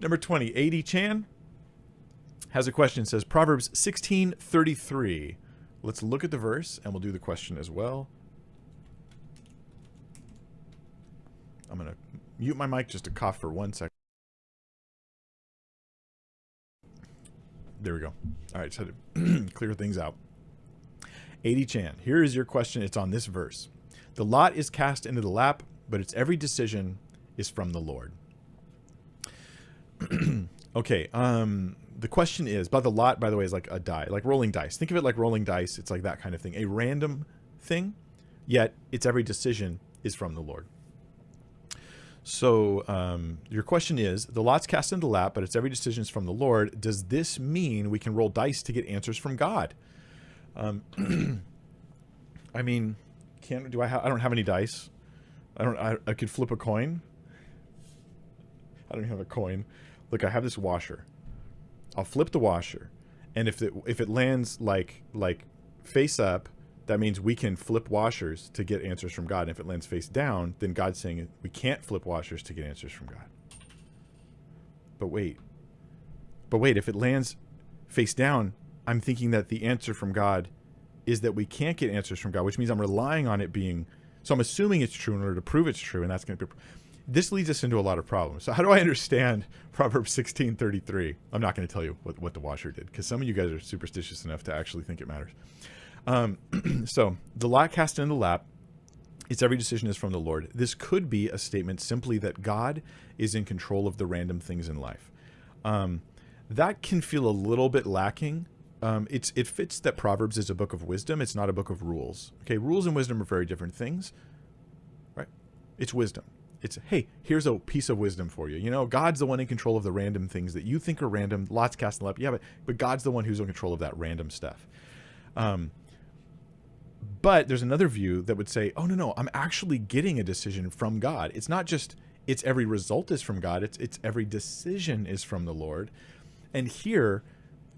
Number 20, A.D. Chan has a question. It says Proverbs 16:33. Let's look at the verse and we'll do the question as well. I'm going to mute my mic just to cough for 1 second. There we go. All right, so to clear things out. A.D. Chan, here is your question. It's on this verse. The lot is cast into the lap, but its every decision is from the Lord. Okay, the question is, but the lot, by the way, is like a die, like rolling dice. Think of it like rolling dice. It's like that kind of thing. A random thing, yet its every decision is from the Lord. So your question is, the lot's cast into the lap, but its every decision is from the Lord. Does this mean we can roll dice to get answers from God? I mean, I don't have any dice. I could flip a coin. I don't even have a coin. Look, I have this washer. I'll flip the washer, and if it lands like face up, that means we can flip washers to get answers from God. And if it lands face down, then God's saying we can't flip washers to get answers from God. But wait, if it lands face down, I'm thinking that the answer from God is that we can't get answers from God, which means I'm relying on it being, so I'm assuming it's true in order to prove it's true, and that's going to be, this leads us into a lot of problems. So how do I understand Proverbs 16:33? I'm not going to tell you what the washer did, because some of you guys are superstitious enough to actually think it matters. So the lot cast into the lap, its every decision is from the Lord. This could be a statement simply that God is in control of the random things in life. That can feel a little bit lacking. It fits that Proverbs is a book of wisdom. It's not a book of rules. Okay, rules and wisdom are very different things, right? It's wisdom. It's, hey, here's a piece of wisdom for you. You know, God's the one in control of the random things that you think are random. Lots cast in the lap. Yeah, but God's the one who's in control of that random stuff. But there's another view that would say, oh, no, I'm actually getting a decision from God. It's not just it's every result is from God. It's every decision is from the Lord. And here,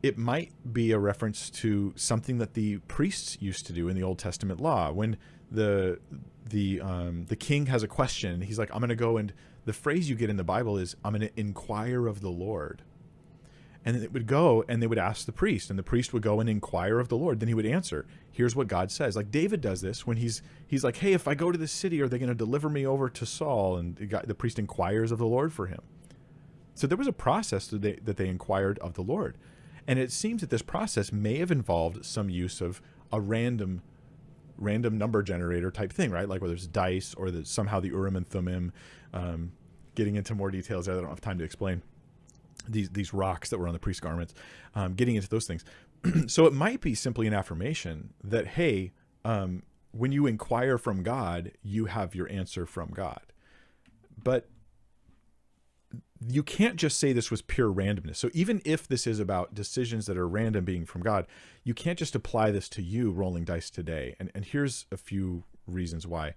it might be a reference to something that the priests used to do in the Old Testament law. When the king has a question, he's like, I'm going to go, and the phrase you get in the Bible is, I'm going to inquire of the Lord. And it would go and they would ask the priest, and the priest would go and inquire of the Lord. Then he would answer, here's what God says. Like David does this when he's like, hey, if I go to this city, are they going to deliver me over to Saul? And the priest inquires of the Lord for him. So there was a process that they inquired of the Lord. And it seems that this process may have involved some use of a random number generator type thing, right? Like whether it's dice or somehow the Urim and Thummim, getting into more details that I don't have time to explain. These rocks that were on the priest's garments, getting into those things. So it might be simply an affirmation that, hey, when you inquire from God, you have your answer from God. But you can't just say this was pure randomness. So even if this is about decisions that are random being from God, you can't just apply this to you rolling dice today. And here's a few reasons why.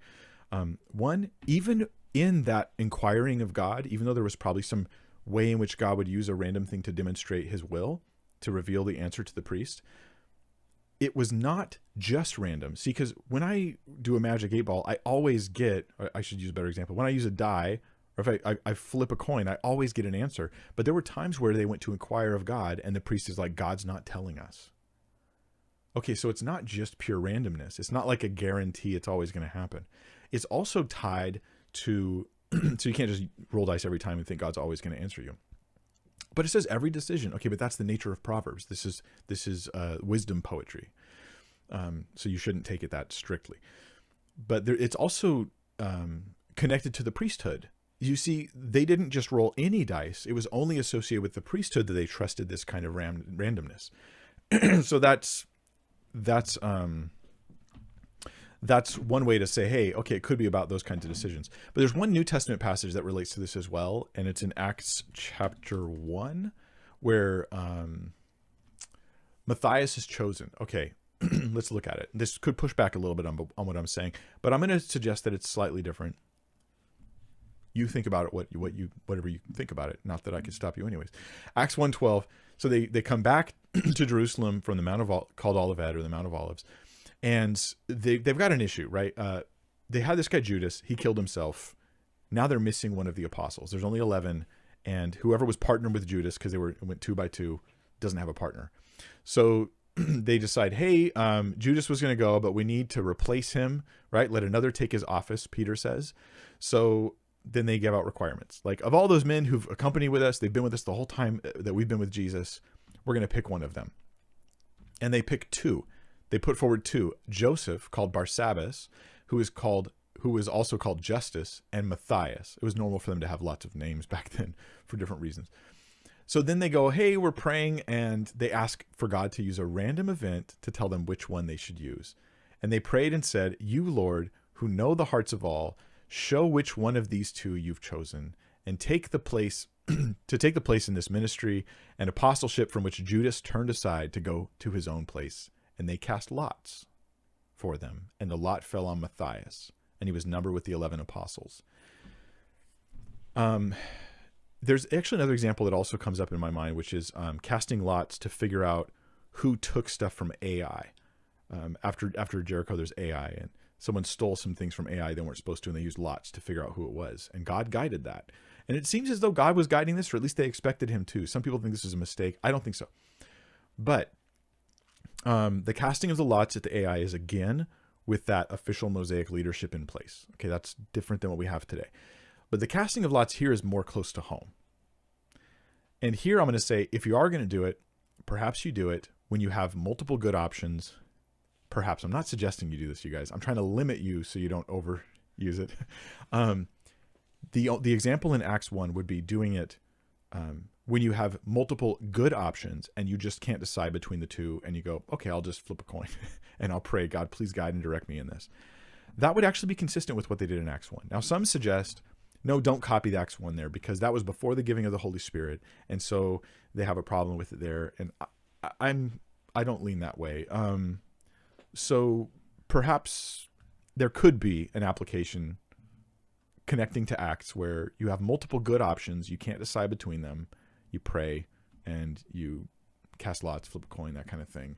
One, even in that inquiring of God, even though there was probably some way in which God would use a random thing to demonstrate his will, to reveal the answer to the priest, it was not just random. See, because when I do a magic 8-ball, I always get, I should use a better example. When I use a die, or if I flip a coin, I always get an answer. But there were times where they went to inquire of God, and the priest is like, God's not telling us. Okay, so it's not just pure randomness. It's not like a guarantee it's always going to happen. It's also tied to, so you can't just roll dice every time and think God's always going to answer you. But it says every decision. Okay, but that's the nature of Proverbs. This is wisdom poetry. So you shouldn't take it that strictly. But it's also connected to the priesthood. You see, they didn't just roll any dice. It was only associated with the priesthood that they trusted this kind of randomness. So that's one way to say, hey, okay, it could be about those kinds of decisions. But there's one New Testament passage that relates to this as well, and it's in Acts chapter 1, where Matthias is chosen. Okay, let's look at it. This could push back a little bit on what I'm saying, but I'm going to suggest that it's slightly different. You think about it, whatever you think about it. Not that I could stop you anyways. Acts 1:12. So they come back to Jerusalem from the Mount of called Olivet, or the Mount of Olives. And they've got an issue, right? They had this guy Judas. He killed himself. Now they're missing one of the apostles. There's only 11. and whoever was partnered with Judas, because it went 2 by 2, doesn't have a partner. So they decide, hey, Judas was going to go, but we need to replace him, right? Let another take his office, Peter says. So then they give out requirements. Like, of all those men who've accompanied with us, they've been with us the whole time that we've been with Jesus, we're going to pick one of them. And they pick 2. They put forward 2. Joseph, called Barsabbas, who was also called Justus, and Matthias. It was normal for them to have lots of names back then for different reasons. So then they go, hey, we're praying, and they ask for God to use a random event to tell them which one they should use. And they prayed and said, you, Lord, who know the hearts of all, show which one of these 2 you've chosen, and take the place to take the place in this ministry and apostleship from which Judas turned aside to go to his own place. And they cast lots for them, and the lot fell on Matthias, and he was numbered with the 11 apostles. There's actually another example that also comes up in my mind, which is casting lots to figure out who took stuff from Ai. After Jericho, there's Ai, and someone stole some things from Ai they weren't supposed to, and they used lots to figure out who it was. And God guided that. And it seems as though God was guiding this, or at least they expected him to. Some people think this is a mistake. I don't think so. But the casting of the lots at the Ai is, again, with that official Mosaic leadership in place. Okay, that's different than what we have today. But the casting of lots here is more close to home. And here I'm going to say, if you are going to do it, perhaps you do it when you have multiple good options. Perhaps. I'm not suggesting you do this, you guys. I'm trying to limit you so you don't overuse it. The example in Acts 1 would be doing it when you have multiple good options and you just can't decide between the 2, and you go, okay, I'll just flip a coin and I'll pray, God, please guide and direct me in this. That would actually be consistent with what they did in Acts 1. Now, some suggest, no, don't copy the Acts 1 there, because that was before the giving of the Holy Spirit, and so they have a problem with it there. And I don't lean that way. So perhaps there could be an application connecting to Acts where you have multiple good options, you can't decide between them, you pray, and you cast lots, flip a coin, that kind of thing.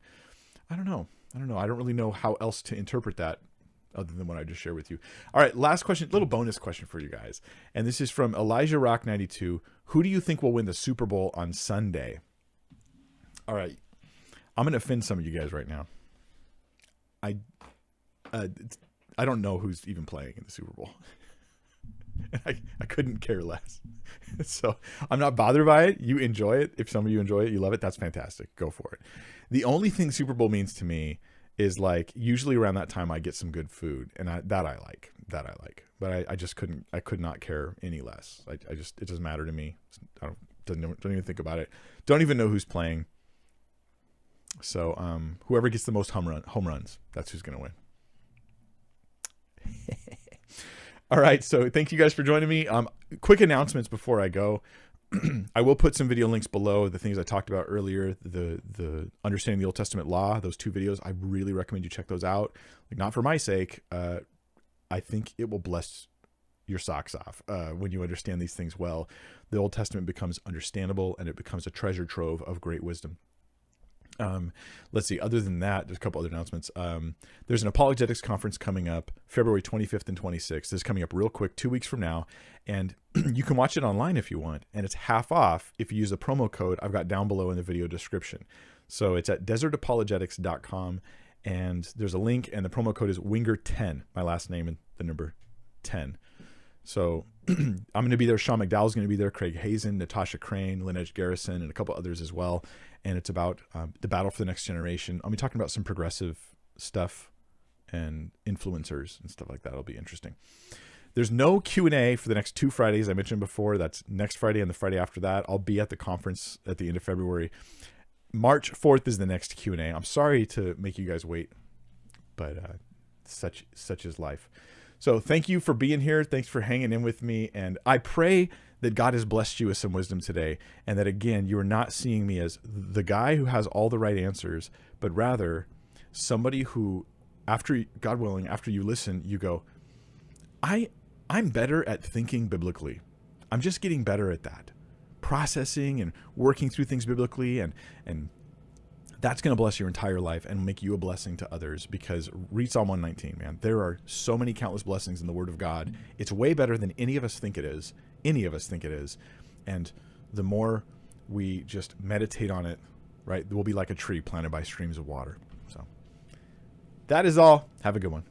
I don't know. I don't really know how else to interpret that other than what I just shared with you. All right, last question, little bonus question for you guys. And this is from Elijah Rock 92. Who do you think will win the Super Bowl on Sunday? All right, I'm going to offend some of you guys right now. I don't know who's even playing in the Super Bowl. I couldn't care less. So I'm not bothered by it. You enjoy it. If some of you enjoy it, you love it, that's fantastic. Go for it. The only thing Super Bowl means to me is, like, usually around that time I get some good food, and I like. But I just could not care any less. It doesn't matter to me. Don't even think about it. Don't even know who's playing. So whoever gets the most home runs, that's who's going to win. All right, so thank you guys for joining me. Quick announcements before I go. I will put some video links below, the things I talked about earlier, the Understanding the Old Testament Law, those 2 videos. I really recommend you check those out. Like, not for my sake. I think it will bless your socks off when you understand these things well. The Old Testament becomes understandable, and it becomes a treasure trove of great wisdom. Let's see. Other than that, there's a couple other announcements. There's an apologetics conference coming up February 25th and 26th. This is coming up real quick, 2 weeks from now. And you can watch it online if you want. And it's half off if you use the promo code I've got down below in the video description. So it's at desertapologetics.com. And there's a link, and the promo code is Winger10, my last name and the number 10. So I'm going to be there. Sean McDowell's going to be there. Craig Hazen, Natasha Crane, Lynette Garrison, and a couple others as well. And it's about the battle for the next generation. I'll be talking about some progressive stuff and influencers and stuff like that. It'll be interesting. There's no Q&A for the next 2 Fridays I mentioned before. That's next Friday and the Friday after that. I'll be at the conference at the end of February. March 4th is the next Q&A. I'm sorry to make you guys wait, but such is life. So thank you for being here. Thanks for hanging in with me. And I pray that God has blessed you with some wisdom today, and that, again, you are not seeing me as the guy who has all the right answers, but rather somebody who, after, God willing, after you listen, you go, I'm better at thinking biblically. I'm just getting better at that. Processing and working through things biblically, and that's going to bless your entire life and make you a blessing to others, because read Psalm 119, man. There are so many countless blessings in the Word of God. It's way better than any of us think it is. And the more we just meditate on it, right, we'll be like a tree planted by streams of water. So that is all. Have a good one.